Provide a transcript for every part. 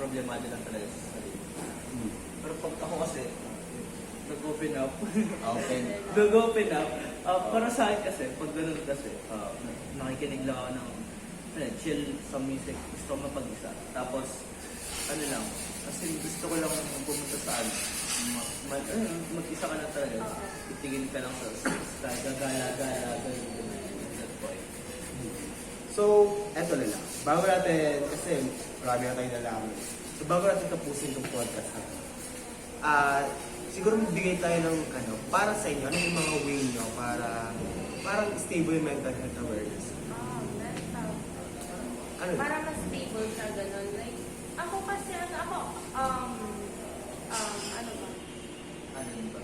problemado lang talaga sa sarili. Pero pag ako kasi, nag-open up. Open. Nag-open up. Para sa akin kasi, pag ganun kasi, nakikinig lang ako ng chill sa music, gusto ko mapag-isa. Tapos, ano lang, kasi gusto ko lang pumunta sa ano, mag-isa ka lang talaga. Itigil ka lang sa style, gagala-gala, that point. So, eto na lang. Bago natin, kasi marami na tayo nalaman. So, bago natin tapusin itong podcast na siguro magbigay tayo ng para sa inyo, ano yung mga way nyo para parang stable yung mental health awareness? Mental. Ano? Para mas stable siya, ganun. Like, ako kasi, ano ba? Ano yun ba?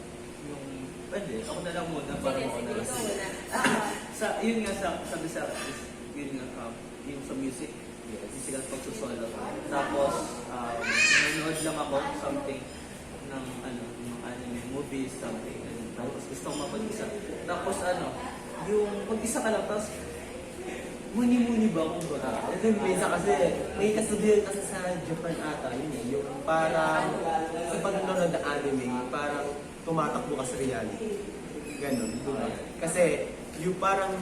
Yung, pwede, ako na lang muna para Sige, ako na lang. ikaw muna. Yun nga, sabi sa yun nga, yung sa music, physical pagsusolo. Tapos, nanonood lang ako, something, ng yung anime, movies, something. Tapos gusto ko mapag-isa. Tapos yung pag-isa ka lang, tapos muni-muni ba kung ba? Ito yung minsan kasi, may kasabihan kasi sa Japan ata, yun yung parang sa pag-nanonood ng anime, parang tumatakbo ka sa reality. Ganon, diba? Kasi, you parang,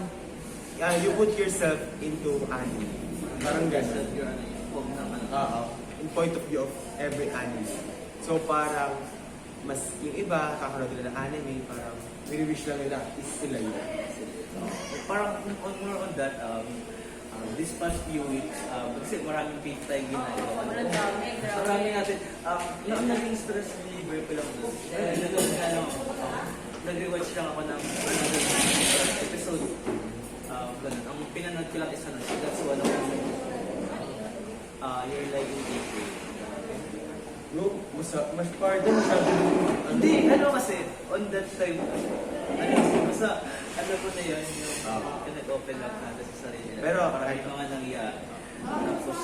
you put yourself into anime. Parang ganon. In point of view of every anime. So parang, mas yung iba, kakanood nila ng anime, parang, wini-wish lang nila, is sila yun. Parang more on that, this past few weeks, kasi maraming page tayo ginagawa. Marami natin, yung naging stress reliever ko lang doon. Nag-rewatch lang ako ng episode. Ganun. Ang pinanood ko lang isa na, that's one of them. You're like in April. Mas pardon masyado. Hindi, kasi, on that time, basta, ko na yun, yung nag-open up natin sa sarili. Pero, parang yung mga nangyari. Tapos,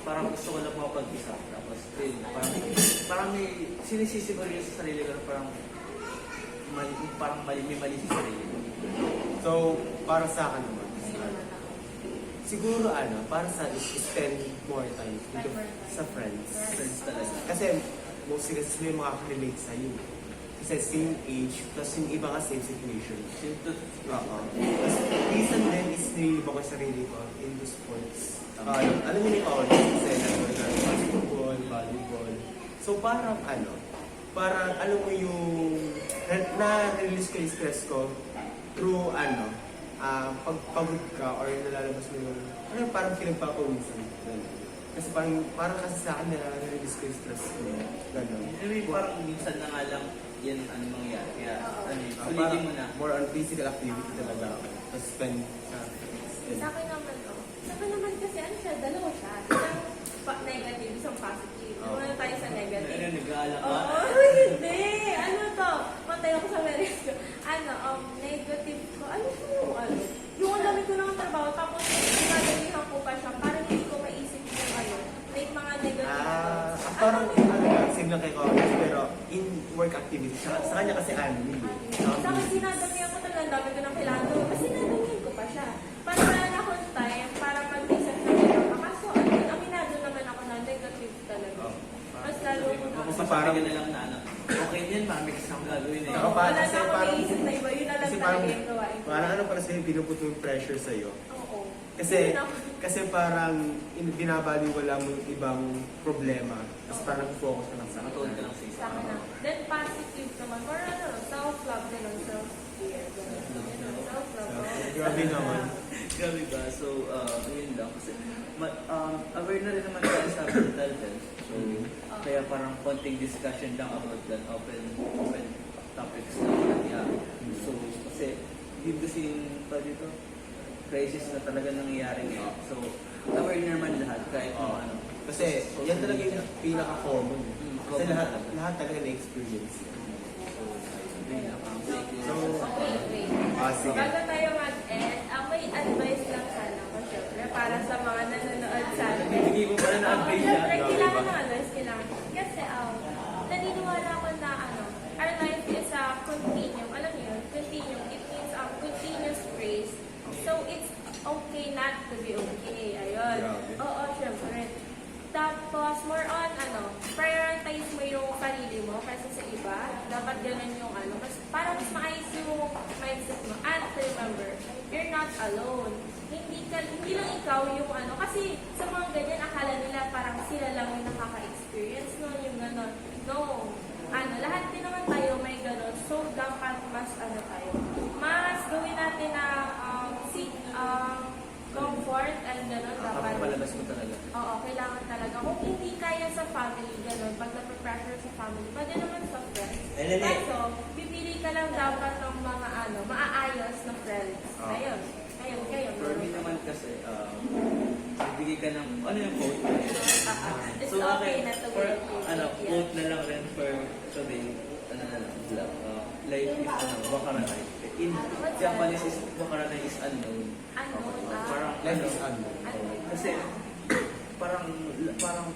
parang gusto ko lang makapag-isa. Tapos, parang may sinisisi ko rin sa sarili ko na parang may mali sa sarili. So, para sa akin naman, siguro para sa spend more time sa friends. Friends talaga. Kasi, mostly kasi may makaka-relate sa'yo. Kasi same age, plus yung iba ka same situation. Oo. Tapos, reason din is nililibang ko sa sarili ko into sports. Alam niyo ni Paolo, kasi basketball, volleyball. So, parang parang alam mo yung na-release ko yung stress ko through pagpagod ka or nalalabas mo yung parang pinagpapawisan. Kasi parang kasi sa akin na-release ko yung stress ko. Gano'n. Parang minsan na nga lang yan mangyari. Kaya, ulitin mo na. More on physical activity talaga ako. Tapos spend sa Sa akin naman kasi siya, dalawa siya. Isang negative, isang positive. Wala tayo sa negative. Nag-aalak ka? Oo, hindi. Matay ako sa meres ko. Negative ko. Yung ang dami ko ng trabaho, tapos ginagalihan ko pa siya, parang hindi ko maisip yung like mga negative. Parang same lang kay Coach, pero in work activity. Sa kanya kasi anime. Sa akin, sinadamihan ko talaga, ang dami ko ng kailangan ko. Kasi sinadamihan ko pa siya. Para wala na akong time, para pag-isip na nila. Kaso, aminado naman ako na negative talaga. Mas lalo ko na. Kasi parang na lang na okay din, marami kasi akong gagawin eh. Wala na akong iisip na iba. Yun na lang talaga yung gawain ko. Parang para sa'yo, pinuput yung pressure sa'yo. Oo. Kasi parang binabaliwala mo yung ibang problema. Tapos parang focus ka lang sa Matuon ka lang sa isa. Sa akin na. Then positive naman. Or self-love din. Self-care. Self-love. Grabe naman. Grabe ba? So, yun lang. Kasi, aware na rin naman tayo sa mental health. So, kaya parang konting discussion lang about that open topics na So, kasi, yun kasi yung crisis na talaga nangyayari ngayon. So, aware naman lahat kahit ano. Kasi, yan talaga yung pinaka-common. Kasi lahat talaga na-experience. So, sige. Bago tayo mag-end, may advice lang sana ko syempre para sa mga nanonood sa atin. Bibigay mo pala na advice yan. Syempre, kailangan ng advice, kailangan. Kasi, naniniwala ako na our life is a continuum. Alam niyo yun? Continuum. It means continuous praise. So, it's okay not to be okay. Ayun. Oo, syempre. Tapos, more on, you're not alone. Hindi lang ikaw yung ano, kasi sa mga ganyan, akala nila parang sila lang yung nakaka-experience nun, yung gano'n. No. Lahat din naman tayo may gano'n. So, dapat mas tayo. Mas gawin natin na seek comfort and gano'n. Dapat. Palabas mo talaga. Oo, kailangan talaga. Kung hindi kaya sa family, gano'n, pag napapressure sa family, pwede naman sa friends. Kaso, pipili ka lang dapat ng mga maaayos na friends. Ayun. Kayo. For me naman kasi, bigay ka ng, ano yung quote? It's So, okay akin, na to for, be quote na lang rin for sabihin, life is, wakaranay. In Japanese is, wakaranay is unknown. Parang, Life is unknown. Kasi, parang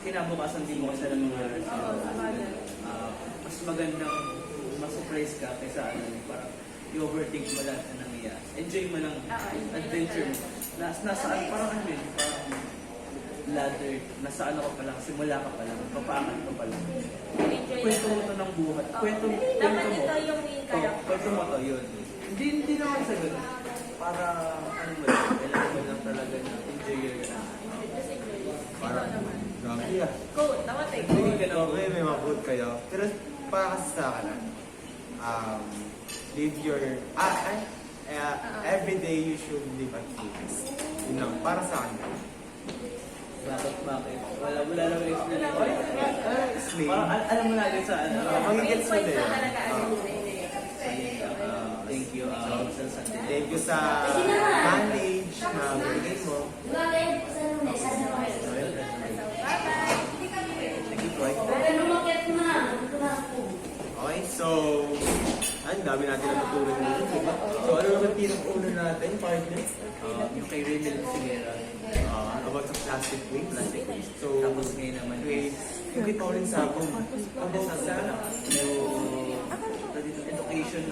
kinabukasan din mo kasi ng mga mas magandang ma-surprise ka kaysa parang i-overthink mo lang na nangyayari. Enjoy mo lang adventure mo. Nasaan, parang parang ladder, nasaan ako pa lang, simula ka pa lang, papaangat ka pa lang. Kwento mo to ng buhay. Kwento mo. Dapat ito yung main character. Kwento mo to, yun. Hindi naman sa ganun. Para, mo lang, kailangan mo lang talaga na enjoy your life. Just enjoy it. Ikaw Parang, naman. grabe ah. Quote, dapat eh. Hindi ka na, Okay, may mga quote kayo. Pero para kasi sa akin, live your, every day you should live at peace. Yun lang, para sa akin. bakit? Wala lang explanation. Explain. Parang alam mo na din sa ano. Magigets mo din. Thank you, Sir Sandy. Thank you sa manage na bigay mo. Thank you, Troy. Okay, so, ang dami natin natutunan dito. So, ano naman pinag-una natin, partner? Yung kay Renel Sigera. About sa plastic waste. Plastic waste. So, Tapos ngayon naman waste. Yung kita ko rin sa akin. About sa education,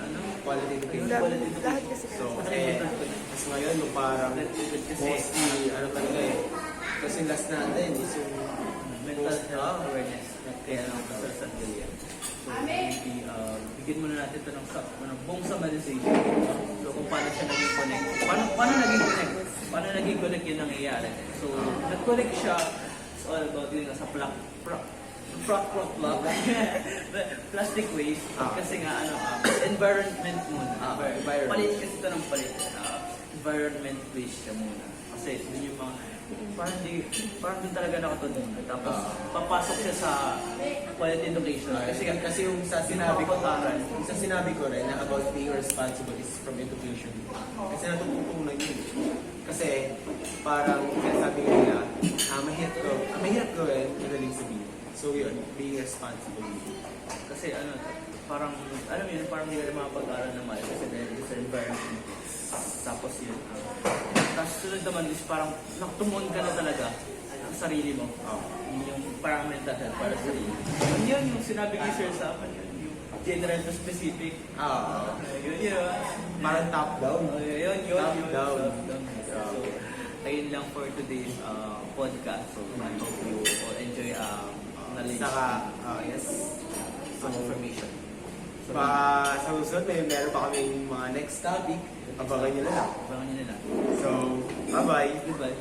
quality education. Quality education. So, mas ngayon, yung parang mostly, talaga eh. Kasi last natin is yung mental health awareness. Kaya lang ako sa Sandy. So, maybe, bigyan muna natin ito ng buong summarization. So, kung paano siya naging connect. Paano naging connect? Paano naging connect yung nangyayari? So, nag-connect siya. It's all about yun sa plastic waste. Kasi nga, environment muna. Palit kasi ito ng palit. Environment waste siya muna. Kasi dun yung mga, parang dun talaga nakatulong. Tapos, papasok siya sa quality education. Kasi yung sa sinabi ko rin na about being responsible is from education. Kasi natututunan yun. Kasi parang sabi nila, mahirap gawin, madaling sabihin. So yun, being responsible. Kasi parang, alam mo yun, parang hindi ka mapag-aral na mahal kasi dahil sa environment. Tapos yun. Tapos sunod naman is parang naktumon ka na talaga ang sarili mo. Yun yung parang mental health para sa sarili. Yun yung sinabi ni Sir sa akin, yung general to specific. Yun. Parang top down. Yun. Top down. So, ayun lang for today's podcast. So, I hope you all enjoy knowledge. Saka, yes. Some information. So, Sa susunod, meron pa kaming mga next topic. Abangan nyo na lang. abangan nyo na lang. So, bye-bye. Goodbye.